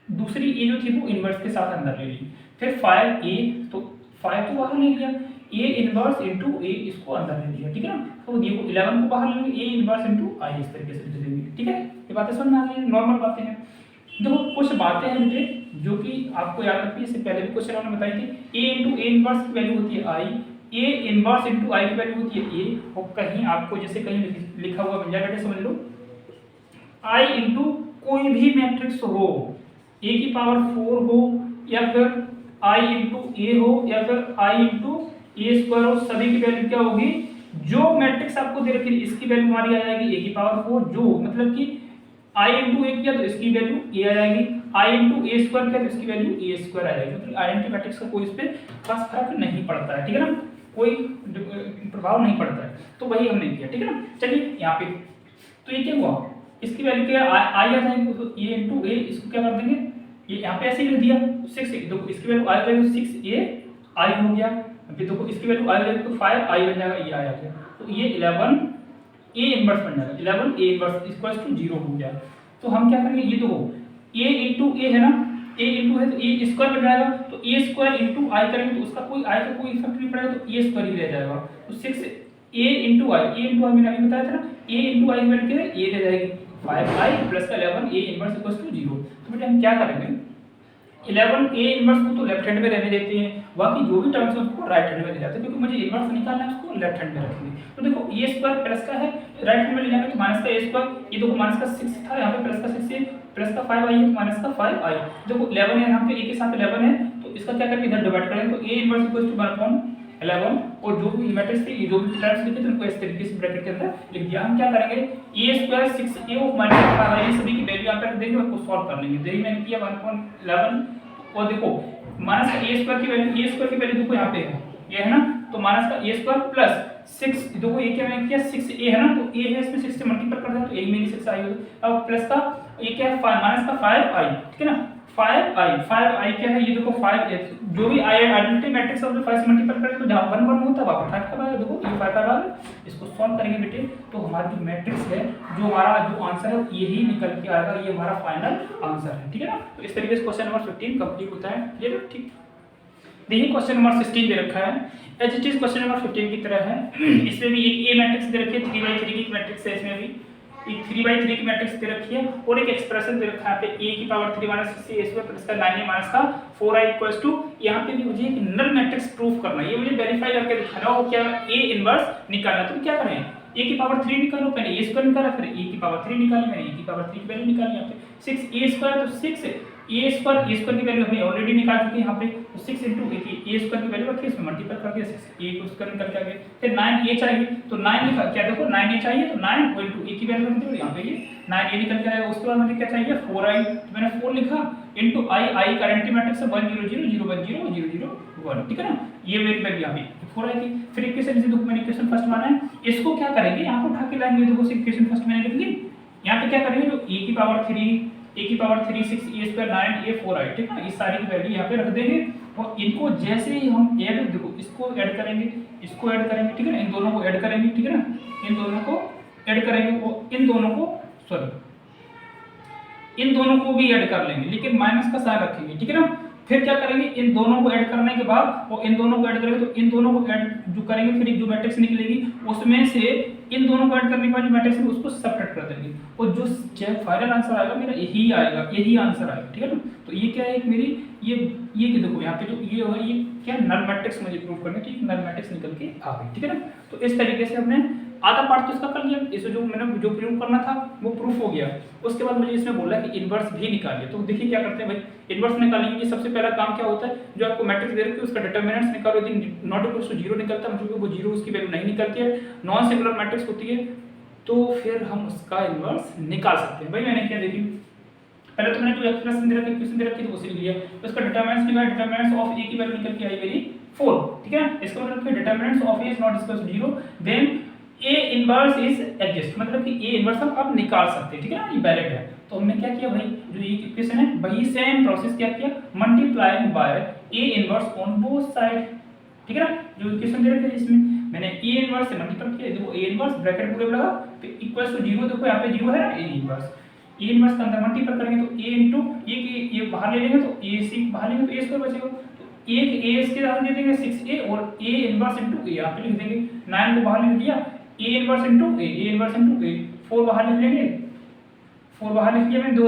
S1: दूसरी ए जो थी वो इनवर्स के साथ अंदर ले ली। फिर 5a, तो 5 तो बाहर ले लिया, ए इनवर्स इनटू ए इसको अंदर ले लिया। ठीक है ना, तो देखो 11 को बाहर लेंगे, ए इनवर्स इनटू आई इस तरीके से लिख देंगे। ठीक है, ये बातें समझ में आ गई, नॉर्मल बातें हैं। देखो कुछ बातें हैं बेटे जो कि आपको याद रखनी है, इससे पहले भी क्वेश्चन हमने बताई थी। ए इनटू ए इनवर्स की वैल्यू होती है आई, ए इनवर्स इनटू आई की वैल्यू होती है ए, और कहीं आपको जैसे कहीं लिखा हुआ मिल जाए बेटे, समझ लो आई इनटू कोई भी मैट्रिक्स हो, ए की पावर 4 हो, या फिर आई इनटू ए हो, या फिर आई इनटू ए² हो, सभी की वैल्यू क्या होगी, जो मैट्रिक्स आपको दे रखी है इसकी वैल्यू हमारी आ जाएगी ए की पावर 4, जो मतलब कि आई इंटू ए किया तो इसकी वैल्यू ए आ जाएगी, आई इंटू ए स्क्वायर किया तो इसकी वैल्यू ए स्क्वायर आ जाएगी। मतलब आइडेंटिटी मैट्रिक्स का कोई इस पे खास फर्क नहीं पड़ता है। ठीक है ना, कोई प्रभाव नहीं पड़ता है, तो वही हमने किया। ठीक है ना, चलिए यहाँ पे तो ये क्या हुआ, इसकी वैल्यू क्या आई आ जाएगी, तो ए इंटू ए, इसको क्या कर देंगे, ये यहाँ पे ऐसे ही लिख दिया 6, देखो इसकी वैल्यू आई जाएगी 6a आई हो गया, फिर देखो इसकी वैल्यू आई जाएगी तो 5 आई बन जाएगा, ये आ गया, तो ये 11 ए इनवर्स बन जाएगा, 11 ए इनवर्स इक्वल्स टू 0 हो गया। तो हम क्या करेंगे, ये देखो ए इंटू ए है ना, ए इंटू है तो ए स्क्वायर बन जाएगा, तो ए स्क्वायर इंटू आई करेंगे तो उसका कोई आई का कोई इफेक्ट नहीं पड़ेगा, तो ए स्क्वायर ही रह जाएगा। तो 6 ए इंटू आई मैंने अभी बताया था ना, ए इंटू आई बन के ए रह जाएगी 5i plus 11 A inverse equals to 0। तो बेटा हम क्या करेंगे, 11 ए इनवर्स को तो लेफ्ट हैंड में रहने देते हैं, बाकी जो भी टर्म्स है उसको राइट हैंड में ले जाते हैं, क्योंकि मुझे इनवर्स निकालना है, उसको लेफ्ट हैंड में रखेंगे। तो देखो ए स्क्वायर प्लस का है, राइट हैंड में ले जाएंगे तो माइनस का ए स्क्वायर, ये देखो माइनस का 6 था, यहाँ पे प्लस का 6 है, प्लस का 5 आई है तो माइनस का 5 आई, देखो 11 है यहाँ पे, ए के साथ 11 है, तो इसका क्या करेंगे इधर डिवाइड करेंगे, तो ए इनवर्स इक्वल्स टू 1/11, और जो भी मैट्रिक्स थे, जो भी टर्म्स लिखे थे उनको इस तरीके से ब्रैकेट के अंदर लिख दिया। हम क्या करेंगे, ए स्क्वायर 6a ऑफ माइनस 5 ये सभी की वैल्यू यहाँ पे रख देंगे, उसको सॉल्व कर लेंगे। देखिए मैंने किया 1/11, और देखो माइनस का ए स्क्वायर की वैल्यू देखो यहाँ पे है, ये है ना, तो माइनस का ए स्क्वायर प्लस 6, देखो ये क्या मैंने किया 6a है ना, तो a है इसमें 6 से मल्टीपल कर दें तो a में 6 आई होगी। अब प्लस का ये क्या है, माइनस का 5i, ठीक है ना, 5i क्या है, ये देखो 5 जो भी आइडेंटिटी मैट्रिक्स है 5 से मल्टीपल करें तो जहाँ 1 1 होता है वहाँ 5 का, देखो ये 5 का भाग, इसको सॉल्व करेंगे बेटे तो हमारा जो मैट्रिक्स है, जो हमारा जो आंसर है यही निकल के आएगा, ये हमारा फाइनल आंसर है। ठीक है ना, तो इस तरीके से क्वेश्चन नंबर 15 कंप्लीट होता है। क्लियर है, ठीक। देखिए क्वेश्चन नंबर 16 दे रखा है, as it is question number 15 की तरह है। इसमें भी एक ए मैट्रिक्स दे रखी है, 3/3 की मैट्रिक्स है, इसमें भी एक 3/3 की मैट्रिक्स दे रखी है, और एक एक्सप्रेशन दे रखा है पे a की power 3 minus 6a square plus का 9a माइनस का 4i इक्वल्स टू, यहाँ पे भी मुझे एक नल मैट्रिक्स प्रूफ करना है, ये मुझे वेरीफाई करके दिखाना है, वो क्या a इनवर्स निकालना। तो क्या करें, a की पावर 3 निकालो, पहले a स्क्वायर निकाला, फिर a की पावर 3 निकाली, मैंने a की पावर 3 की वैल्यू निकाली, यहाँ पे 6a स्क्वायर, तो 6 a स्क्वायर की वैल्यू हमने ऑलरेडी निकाल चुके हैं यहाँ पे, तो 6 इंटू a स्क्वायर की वैल्यू रखी, इसमें मल्टीपल करके 6a को स्क्वायर निकल के आ गए। फिर 9a चाहिए, तो 9 लिखा, क्या देखो 9a चाहिए, तो 9 इंटू a की वैल्यू रख दो, यहाँ पे ये 9a निकल के आएगा। उसके बाद मुझे क्या चाहिए 4i, तो मैंने 4 लिखा इंटू i का आइडेंटिटी मैट्रिक्स है 1 0 0 0 1 0 0 0 1, ठीक है ना, ये मेरी वैल्यू यहाँ पे 4i थी। फिर इक्वेशन से देखो मैंने इक्वेशन फर्स्ट माना है, इसको क्या करेंगे यहाँ पे उठा के लाएंगे, देखो इक्वेशन फर्स्ट मैंने लिख ली, यहाँ पे क्या करेंगे, जो a की पावर 3 ए की पावर 3 6 ए स्क्वायर 9 ए 4 आई, ठीक है। इस सारी की वैल्यू यहाँ पे रख देंगे और इनको जैसे ही हम ऐड, देखो इसको ऐड करेंगे, इसको ऐड करेंगे, ठीक है ना, इन दोनों को ऐड करेंगे, ठीक है ना, इन दोनों को ऐड करेंगे और इन दोनों को इन दोनों को भी ऐड कर लेंगे, लेकिन माइनस का साइन रखेंगे, ठीक है ना। फिर क्या करेंगे, इन दोनों को ऐड करने के बाद और इन दोनों को ऐड करेंगे, तो इन दोनों को ऐड जो करेंगे फिर जो मैट्रिक्स निकलेगी उसमें से इन दोनों को ऐड करने के बाद जो मैट्रिक्स है उसको सब्ट्रैक्ट कर देंगे और जो फाइनल आंसर आएगा मेरा यही आएगा, यही आंसर आएगा, ठीक है ना। तो ये क्या है मेरी ये कि देखो यहाँ पे जो ये होगा ये क्या नल मैट्रिक्स मुझे प्रूव करना है, ठीक, नल मैट्रिक्स निकल के आ गई, ठीक है ना। तो इस तरीके से हमने आधा पार्ट तो इसका कर लिया, इसे जो मैंने जो प्रूव करना था वो प्रूफ हो गया। उसके बाद मुझे इसमें बोला कि इनवर्स भी निकालिए। तो देखिए क्या करते हैं भाई, इनवर्स निकालने के लिए सबसे पहला काम क्या होता है, जो आपको मैट्रिक्स दे रखी है उसका डिटरमिनेंट्स निकालो, यदि नॉट इक्वल टू 0 निकलता है मतलब वो 0 उसकी वैल्यू नहीं निकलती है, नॉन सिंगुलर मैट्रिक्स होती है, तो फिर हम उसका इनवर्स निकाल सकते हैं। भाई मैंने क्या देखी, पहले तो मैंने जो एक्सप्रेशन दे रखी इक्वेशन दे रखी थी उसे लिया, तो इसका डिटरमिनेंट्स निकाला, डिटरमिनेंट्स ऑफ ए की वैल्यू निकल के आई मेरी 4, ठीक है। इसका मतलब कि determinants of A is not equal to 0, then A inverse is exist, मतलब कि ए इनवर्स हम अब निकाल सकते हैं, ठीक है ना, ये वैलिड है। तो हमने क्या किया भाई, जो ये इक्वेशन है वही सेम प्रोसेस क्या किया, multiplying by A inverse on both side, ठीक है ना। जो इक्वेशन दे रखे थे इसमें मैंने ए इनवर्स से मल्टीप्लाई किया, देखो ए इनवर्स ब्रैकेट पूरे लगा तो इक्वल्स टू 0, देखो यहाँ पे 0 है ना, ए इनवर्स, ए इनवर्स का अंदर मल्टीप्लाई करेंगे तो ए इनटू ये बाहर ले लेंगे तो ए सी बाहर लेंगे तो ए स्क्वायर बचेगा, तो एक ए इसके साथ दे देंगे 6a और ए इनवर्स इनटू ए यहाँ पे लिख देंगे, 9 को बाहर लिख दिया, A inverse into A inverse into A, 4 बाहर लिख लेंगे, 4 बाहर लिख लिया मैंने, दो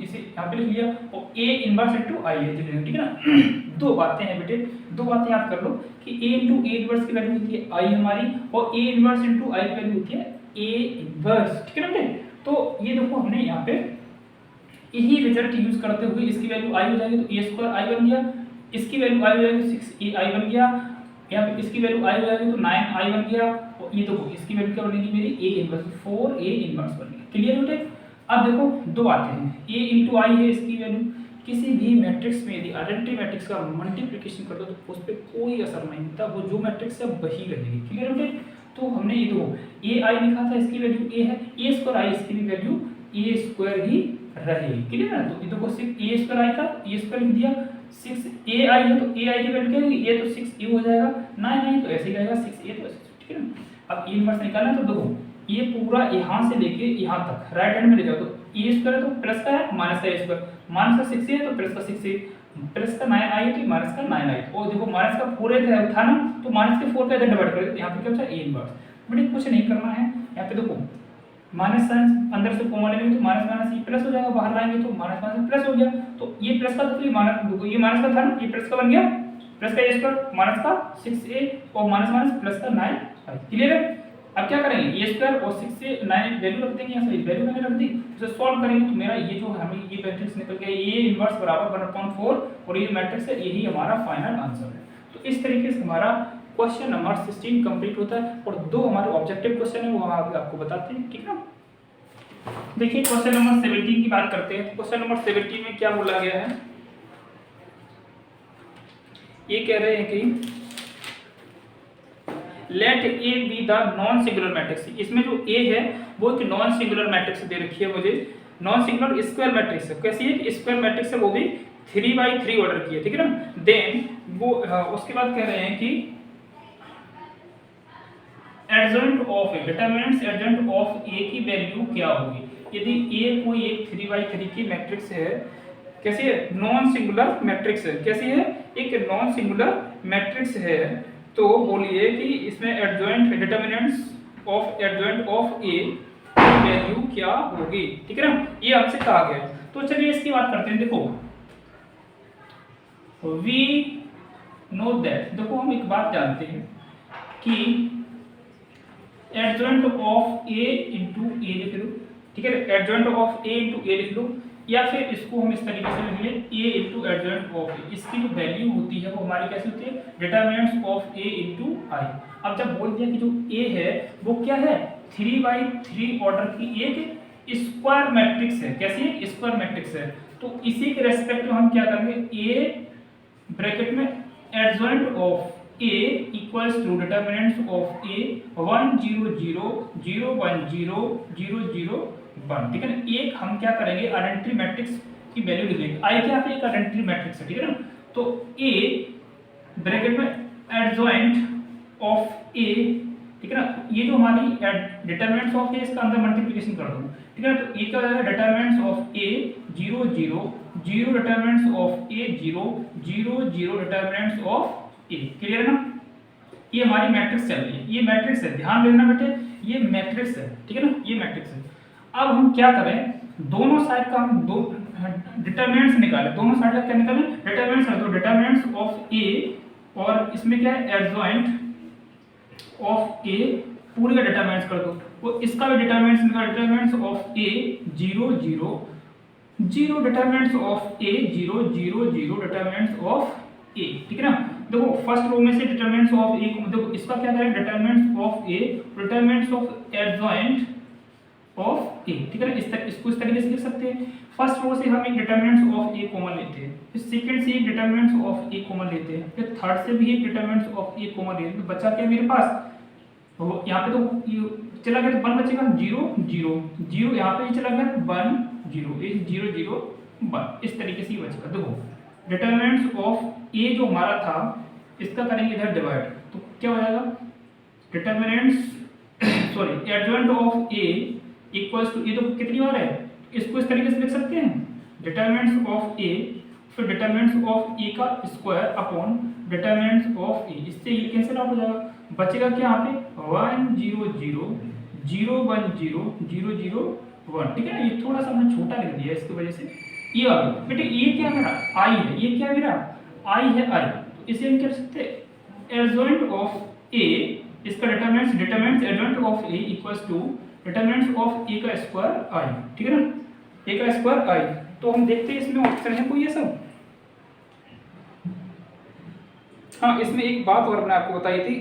S1: इसे यहाँ पे लिख लिया और ए इनवर्स इनटू आई है, ठीक है ना। दो बातें हैं बेटे, दो बातें याद कर लो कि ए इनटू ए इनवर्स की वैल्यू होती है आई हमारी और ए इनवर्स इनटू आई की वैल्यू होती है ए इनवर्स, ठीक है ना बेटे। तो ये देखो हमने यहाँ पे यही रिजल्ट यूज करते हुए इसकी वैल्यू आई हो जाएगी तो ए स्क्वायर आई बन गया, इसकी वैल्यू आई हो जाएगी 6a आई बन गया, यहाँ पे इसकी वैल्यू आई हो जाएगी तो 9i बन गया और ये देखो इसकी वैल्यू क्या बनेगी मेरी a इनवर्स 4a इनवर्स बन गया। क्लियर बेटे। अब देखो दो बातें हैं, a इंटू आई है इसकी वैल्यू, किसी भी मैट्रिक्स में यदि आइडेंटिटी मैट्रिक्स का मल्टीप्लिकेशन कर दो तो उस पर कोई असर नहीं होता, वो जो मैट्रिक्स है वही रहेगी। क्लियर बेटे। तो हमने ये देखो ए आई लिखा था, इसकी वैल्यू a है, ए स्क्वायर आई इसकी भी वैल्यू ए स्क्वायर ही रहेगी। क्लियर है। तो ये देखो 6a स्क्वायर आई था, ए स्क्वायर लिख दिया, 6a आई है तो a आई की वैल्यू क्या होगी, ये तो 6a हो जाएगा, 9 आई तो ऐसे ही रहेगा 6a तो ऐसे, ठीक है ना। अब ए इनवर्स निकालना है तो देखो ये पूरा यहाँ से लेके यहाँ तक राइट हैंड में ले जाओ तो ए स्क्वायर है तो प्लस का है माइनस का ए स्क्वायर, माइनस का 6a है तो प्लस का 6a, प्लस का 9 आई है तो माइनस का 9 आई, और देखो माइनस का 4 था ना तो माइनस के 4 का इधर डिवाइड कर दो, यहाँ पे क्या बचा a इनवर्स। बट कुछ नहीं करना है, यहाँ पे देखो माइनस साइन अंदर से कॉमन लेंगे तो माइनस माइनस ये प्लस हो जाएगा, बाहर लाएंगे तो माइनस माइनस प्लस हो गया, तो ये प्लस का तो ये माइनस, देखो ये माइनस का था ना, ये प्लस का बन गया, प्लस का ए स्क्वायर माइनस का 6a और माइनस माइनस प्लस का 9। क्लियर है। अब क्या करेंगे, ए स्क्वायर और 6 से 9 वैल्यू रख देंगे, यहाँ से वैल्यू मैंने रख दी, उसे सॉल्व करेंगे तो मेरा ये जो हमें ये मैट्रिक्स निकल गया ए इनवर्स बराबर 1/4 और ये मैट्रिक्स है, यही हमारा फाइनल आंसर है। तो इस तरीके से हमारा क्वेश्चन नंबर 16 कंप्लीट होता है और दो हमारे ऑब्जेक्टिव क्वेश्चन है वो हम आपको बताते हैं, ठीक है ना। देखिए क्वेश्चन नंबर 17 की बात करते हैं। क्वेश्चन नंबर 17 में क्या बोला गया है, ये कह रहे हैं कि let A be the non singular matrix. इसमें जो ए है वो एक नॉन सिंगुलर मैट्रिक्स दे रखी है मुझे, नॉन सिंगुलर स्क्वायर मैट्रिक्स है। कैसी है, स्क्वायर मैट्रिक्स है, वो भी 3/3 ऑर्डर की है, ठीक है ना। देन वो उसके बाद कह रहे हैं कि adjoint of A, determinants adjoint of A की वैल्यू क्या होगी यदि ए कोई एक 3/3 की मैट्रिक्स है। कैसी है, नॉन सिंगुलर मैट्रिक्स है। कैसी है, एक नॉन सिंगुलर मैट्रिक्स है। तो बोलिए कि इसमें adjoint determinants of adjoint of A की वैल्यू क्या होगी, ठीक है ना, ये आपसे कहा गया है। तो चलिए इसकी बात करते हैं। देखो वी नो दैट, देखो हम एक बात जानते हैं कि एडजॉइंट ऑफ ए इंटू ए लिख लो, ठीक है, एडजॉइंट ऑफ ए इंटू ए लिख लो, या फिर इसको हम इस तरीके से लिख लें ए इंटू एडजॉइंट ऑफ ए। इसकी जो वैल्यू होती है वो हमारी कैसे होती है, डिटरमिनेंट्स ऑफ ए इंटू आई। अब जब बोल दिया कि जो ए है वो क्या है, 3/3 ऑर्डर की एक स्क्वायर मैट्रिक्स है। कैसी है, स्क्वायर मैट्रिक्स है। तो इसी के रेस्पेक्ट में हम क्या करेंगे, ए ब्रैकेट में adjoint of A equals to determinants of A 1 0 0 0 1 0 0 0 1, ठीक है ना। एक हम क्या करेंगे, आइडेंटिटी मैट्रिक्स की वैल्यू लिख लेंगे। आई क्या है, एक आइडेंटिटी मैट्रिक्स है, ठीक है ना। तो ए ब्रैकेट में एडजॉइंट ऑफ ए, ठीक है ना। ये जो हमारी डिटरमिनेंट्स ऑफ ए, इसका अंदर मल्टीप्लिकेशन कर दूं, ठीक है। तो ये क्या हो जाएगा, determinants of A 0 0 0, determinants of A 0 0 0, determinants of A. Clear है ना। ये हमारी मैट्रिक्स चल रही है, ये मैट्रिक्स है, ध्यान देना बेटे, ये मैट्रिक्स है, ठीक है ना, ये मैट्रिक्स है। अब हम क्या करें, दोनों साइड का हम दो डिटरमिनेंट्स निकालें, दोनों साइड का क्या निकालें, डिटरमिनेंट्स है। तो डिटरमिनेंट्स ऑफ ए, और इसमें क्या है, एडजॉइंट ऑफ ए, पूरे का डिटरमिनेंट्स कर दो। तो इसका भी डिटरमिनेंट्स निकाल, determinants of A 0 0 0, determinants of A 0 0 0, determinants of A, ठीक है ना। देखो फर्स्ट रो में से डिटरमिनेंट्स ऑफ ए, देखो इसका क्या करें, determinants of A, determinants of adjoint of A, ठीक है ना। इसको इस तरीके से लिख सकते हैं। फर्स्ट रो से हम एक डिटरमिनेंट्स ऑफ ए कॉमन लेते हैं, फिर सेकंड से एक डिटरमिनेंट्स ऑफ ए कॉमन लेते हैं, फिर थर्ड से भी एक डिटरमिनेंट्स ऑफ ए कॉमन लेते हैं। तो बचा क्या मेरे पास, तो यहाँ पे तो ये चला गया, तो 1 बचेगा, 0 0 0, यहाँ पे ये चला गया 1 0, 0 0 1, इस तरीके से ये बचेगा। देखो डिटरमिनेंट्स ऑफ ए जो हमारा था, इसका करेंगे इधर डिवाइड, तो क्या हो जाएगा, determinants sorry adjoint of A equals to, ये तो कितनी बार है, इसको इस तरीके से लिख सकते हैं, डिटरमिनेंट्स ऑफ ए फिर डिटरमिनेंट्स ऑफ ए का स्क्वायर अपॉन डिटरमिनेंट्स ऑफ ए, इससे ये कैंसिल आउट हो जाएगा। बचेगा क्या यहाँ पे 1 0 0 0 1 0 0 0 1, ठीक है ना। ये थोड़ा सा हमने छोटा लिख दिया इसकी वजह से ये आ गया। बेटे ये क्या मेरा आई है, ये क्या मेरा आई है, आई, तो इसे हम क्या लिख सकते हैं, एडजॉइंट ऑफ ए, इसका determinants adjoint of A equals to determinants of A का स्क्वायर आई, ठीक है ना, ए का स्क्वायर आई। तो हम देखते हैं इसमें ऑप्शन है कोई ऐसा। हाँ, इसमें एक बात और मैंने आपको बताई थी,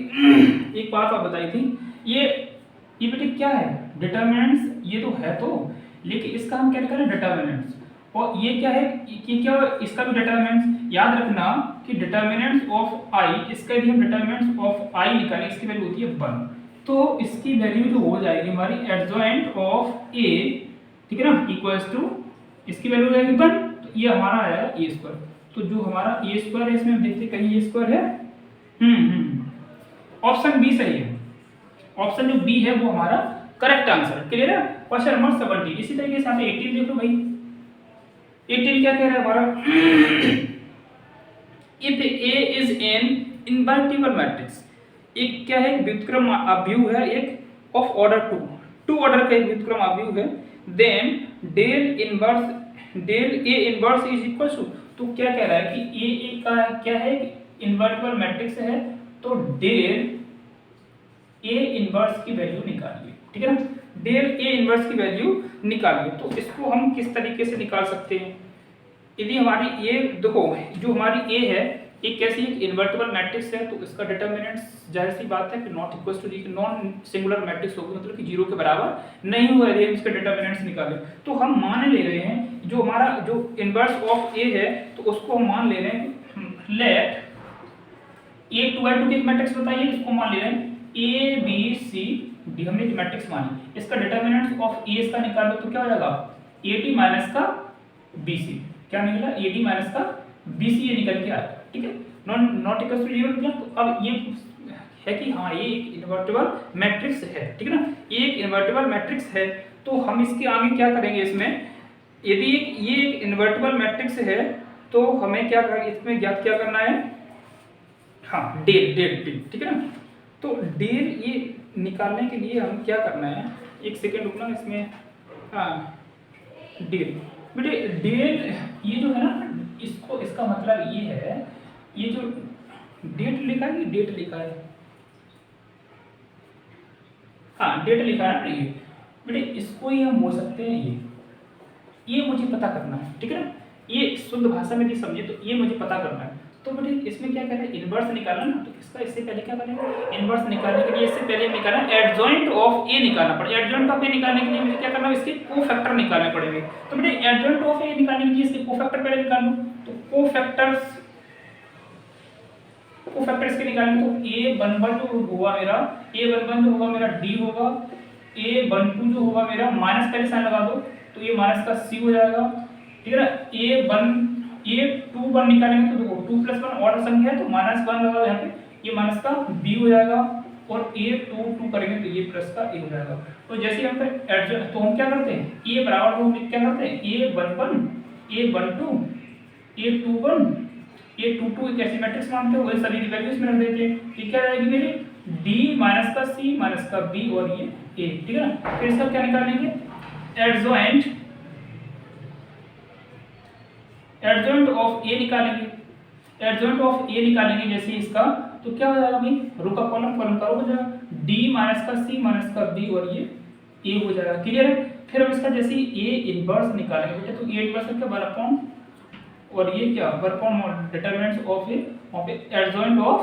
S1: एक बात और बताई थी, ये बेटे क्या है, डिटरमिनेंट्स ये तो है, तो लेकिन इसका हम क्या निकालें, डिटरमिनेंट्स, और ये क्या है, ये क्या है, इसका भी डिटरमिनेंट्स। याद रखना कि डिटरमिनेंट्स ऑफ आई, इसका भी हम डिटरमिनेंट्स ऑफ आई निकालें, इसकी वैल्यू होती है 1, तो इसकी वैल्यू जो हो जाएगी हमारी एडजॉइंट ऑफ ए, ठीक है ना, इक्वल्स टू इसकी वैल्यू हो जाएगी 1, तो ये हमारा आएगा ए स्क्वायर। तो जो हमारा ए स्क्वायर है, इसमें हम देखते कहीं ए स्क्वायर है, ऑप्शन बी सही है, ऑप्शन जो बी है वो हमारा करेक्ट आंसर। क्लियर है। क्वेश्चन नंबर 17 इसी तरीके से आप 18 देख लो भाई, 18 क्या कह रहा है हमारा, if A is an invertible matrix, एक क्या है, व्युत्क्रम अवयव है एक ऑफ ऑर्डर 2 ऑर्डर का एक व्युत्क्रम अवयव है, then del A inverse is equal to, तो क्या कह रहा है कि ए का क्या है, इन्वर्टिबल मैट्रिक्स है, तो डेल ए इनवर्स की वैल्यू निकालिए, ठीक है ना, डेल ए इनवर्स की वैल्यू निकालिए। तो इसको हम किस तरीके से निकाल सकते हैं, यदि हमारी ए, देखो जो हमारी ए है एक कैसी एक इन्वर्टिबल मैट्रिक्स है, तो इसका डिटरमिनेंट्स जाहिर सी बात है कि not equal to non singular matrix होगी, मतलब कि 0 के बराबर नहीं हुआ यदि हम इसके डिटरमिनेंट्स निकालें। तो हम मान ले रहे हैं जो हमारा जो इनवर्स ऑफ ए है, तो उसको हम मान ले रहे हैं, लेट ए 2 की एक मैट्रिक्स बताइए, इसको मान ले रहे हैं ए बी सी डी, हमने एक मैट्रिक्स मानी, इसका डिटरमिनेंट्स ऑफ ए इसका निकालो, तो क्या हो जाएगा ए डी माइनस का बी सी, क्या निकला ए डी माइनस का बी सी, ये निकल के आया, ठीक है, नॉट इक्वल टू 0 निकला। तो अब ये है कि हाँ ये एक इन्वर्टिबल मैट्रिक्स है, ठीक है ना, ये एक इन्वर्टिबल मैट्रिक्स है। तो हम इसके आगे क्या करेंगे, इसमें यदि ये एक इन्वर्टिबल मैट्रिक्स है, तो हमें क्या इसमें ज्ञात क्या करना है, हाँ डेल, ठीक है ना। तो डेल ये निकालने के लिए हम क्या करना है, एक सेकेंड रुकना इसमें, हाँ डेल, बेटे डेल ये जो है ना, इसको इसका मतलब ये है, ये जो डेट लिखा है, डेट लिखा है, हाँ डेट लिखा है ना, ये बेटे इसको ही हम बोल सकते हैं, ये मुझे पता करना है, ठीक है ना, ये शुद्ध भाषा में भी समझे, तो ये मुझे पता करना है। तो बेटे इसमें क्या करें, इनवर्स निकालना ना, तो इसका इससे पहले क्या करेंगे, इनवर्स निकालने के लिए इससे पहले निकालना एडजॉइंट ऑफ ए निकालना पड़ेगा। एडजॉइंट ऑफ ए निकालने के लिए मुझे क्या करना है, इसके कोफैक्टर निकालने पड़ेंगे। तो बेटे एडजॉइंट ऑफ ए निकालने के लिए इसके कोफैक्टर पहले निकाल लो, तो कोफैक्टर इसके निकालेंगे, तो a11 जो होगा मेरा, a11 जो होगा मेरा d होगा, A12 जो होगा मेरा माइनस पहले साइन लगा दो तो ये माइनस का C हो जाएगा, ठीक है ना। A21 निकालेंगे तो देखो 2 + 1 ऑड संख्या है तो -1 लगा यहाँ पे, ये माइनस का B हो जाएगा, और A22 करेंगे तो ये प्लस का A हो जाएगा। तो जैसे हम फिर एडजस्ट, तो हम क्या करते हैं, A बराबर तो हम क्या करते हैं, A11 A12 A21 A22 एक ऐसी मैट्रिक्स मानते हो, वही सभी की वैल्यूज में रख देते हैं। ये क्या आएगी मेरी D माइनस का C माइनस का B और ये A, ठीक है ना। फिर इसका क्या निकालेंगे, एडजॉइंट ऑफ A निकालेंगे, एडजॉइंट ऑफ A निकालेंगे जैसे इसका, तो क्या हो जाएगा भाई, रो का कॉलम कॉलम का रो हो जाएगा, D माइनस का C माइनस का B और ये A हो जाएगा, क्लियर है। फिर हम इसका जैसे A इनवर्स निकालेंगे बेटा, तो A इनवर्स क्या 1/, और ये क्या 1/, डिटरमिनेंट्स ऑफ A, वहाँ पे एडजॉइंट ऑफ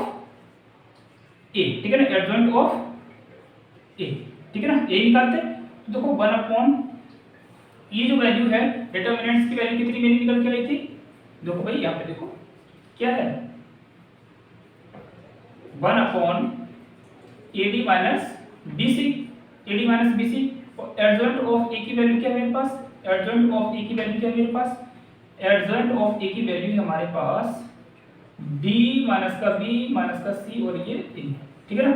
S1: A, ठीक है ना, एडजॉइंट ऑफ A, ठीक है ना। A निकालते हैं तो देखो 1/, ये जो वैल्यू है डिटरमिनेंट्स की वैल्यू कितनी मेरी निकल के आई थी, देखो भाई यहाँ पे देखो क्या है 1/AD माइनस BC, और एडजॉइंट ऑफ A की वैल्यू क्या है मेरे पास, एडजॉइंट ऑफ A की वैल्यू क्या है मेरे पास, एडजॉइंट ऑफ A की वैल्यू है हमारे पास D माइनस का B माइनस का C और ये A, ठीक है ना।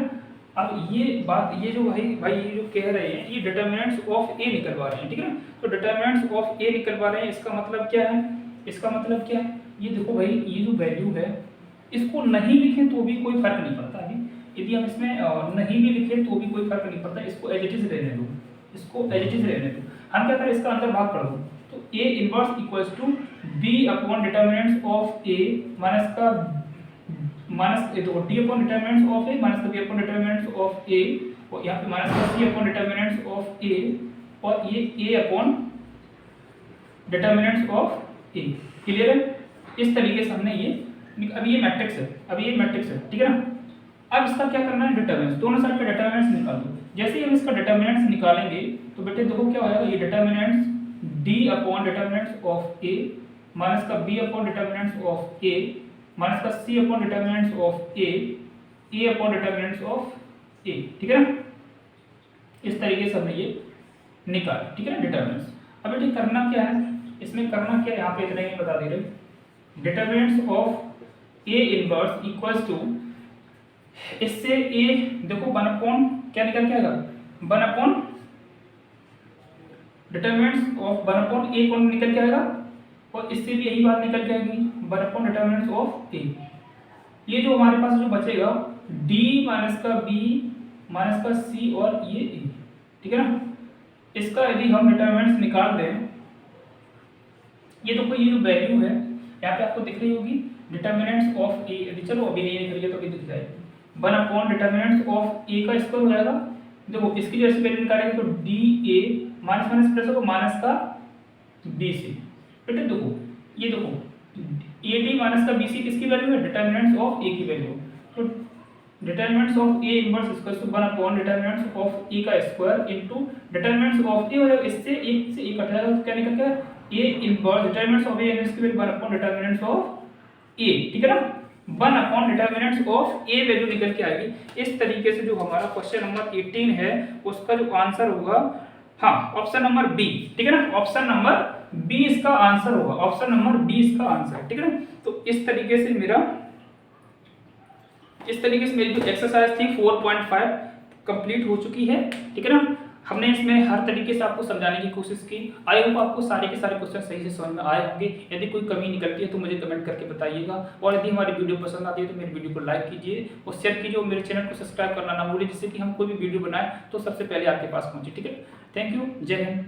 S1: अब ये बात, ये जो भाई ये जो कह रहे हैं ये डिटरमिनेंट्स ऑफ A निकलवा रहे हैं, ठीक है ना। तो डिटरमिनेंट्स ऑफ A निकलवा रहे हैं, इसका मतलब क्या है, इसका मतलब क्या है, ये देखो भाई ये जो वैल्यू है इसको नहीं लिखें तो भी कोई फर्क नहीं पड़ता है, यदि हम इसमें नहीं भी लिखें तो भी कोई फर्क नहीं पड़ता, इसको एज इट इज रहने दो, इसको एज इट इज रहने दो। हम क्या करें, इसका अंदर भाग कर दो, तो A inverse equals to B upon determinants of A minus का माइनस, देखो D upon determinants of A minus का B upon determinants of A, और यहाँ पे माइनस का C upon determinants of A, और ये A upon determinants of A, clear है। इस तरीके से हमने ये, अभी ये मैट्रिक्स है, अभी ये मैट्रिक्स है, ठीक है ना। अब इसका क्या करना है, डिटरमिनेंट्स, दोनों साइड पे डिटरमिनेंट्स निकाल दो। जैसे ही हम इसका डिटरमिनेंट्स निकालेंगे तो बेटे देखो क्या हो जाएगा, ये determinants D upon determinants of A minus का B upon determinants of A minus का C upon determinants of A upon determinants of A, ठीक है ना। इस तरीके से हमने ये निकाला, ठीक है ना, डिटरमिनेंट्स। अब बेटे करना क्या है, इसमें करना क्या है, यहाँ पे इतना ही बता दे रहे, determinants of A inverse equals to, इससे A देखो 1/, क्या निकल के आएगा 1/, डिटरमिनेंट्स ऑफ 1/A कौन निकल के आएगा, और इससे भी यही बात निकल के आएगी 1/, डिटरमिनेंट्स ऑफ A। ये जो हमारे पास जो बचेगा D माइनस का B माइनस का C और ये A, ठीक है ना। इसका यदि हम डिटरमिनेंट्स निकाल दें, ये तो कोई ये जो वैल्यू है यहाँ पे आपको दिख रही होगी, डिटरमिनेंट्स ऑफ A, यदि चलो अभी नहीं दिख रही है तो अभी दिख जाएगी, 1/, डिटरमिनेंट्स ऑफ A का स्क्वायर हो जाएगा। देखो इसकी जैसे वैल्यू निकालेंगे तो DA माइनस माइनस प्लस होगा माइनस का BC, बेटे देखो ये देखो AD माइनस का BC किसकी वैल्यू है, डिटरमिनेंट्स ऑफ A की वैल्यू। तो determinants of A inverse equals to 1/, determinants of A का square into determinants of A हो जाएगा, इससे एक से एक हट जाएगा तो क्या निकल गया A inverse, determinants of A inverse की वैल्यू 1/, डिटरमिनेंट्स ऑफ A, ठीक है ना, 1/, डिटरमिनेंट्स ऑफ A वैल्यू निकल के आएगी। इस तरीके से जो हमारा क्वेश्चन नंबर 18 है उसका जो आंसर होगा, हाँ ऑप्शन नंबर बी, ठीक है ना, ऑप्शन नंबर बी इसका आंसर होगा, ऑप्शन नंबर बी इसका आंसर, ठीक है ना। तो इस तरीके से मेरी जो एक्सरसाइज थी 4.5 कंप्लीट हो चुकी है, ठीक है ना। हमने इसमें हर तरीके से आपको समझाने की कोशिश की। आई होप आपको सारे के सारे क्वेश्चन सही से समझ में आए होंगे। यदि कोई कमी निकलती है तो मुझे कमेंट करके बताइएगा, और यदि हमारी वीडियो पसंद आती है तो मेरी वीडियो को लाइक कीजिए और शेयर कीजिए, और मेरे चैनल को सब्सक्राइब करना ना भूलिए, जिससे कि हम कोई भी वीडियो बनाए तो सबसे पहले आपके पास पहुंचे, ठीक है। थैंक यू, जय हिंद।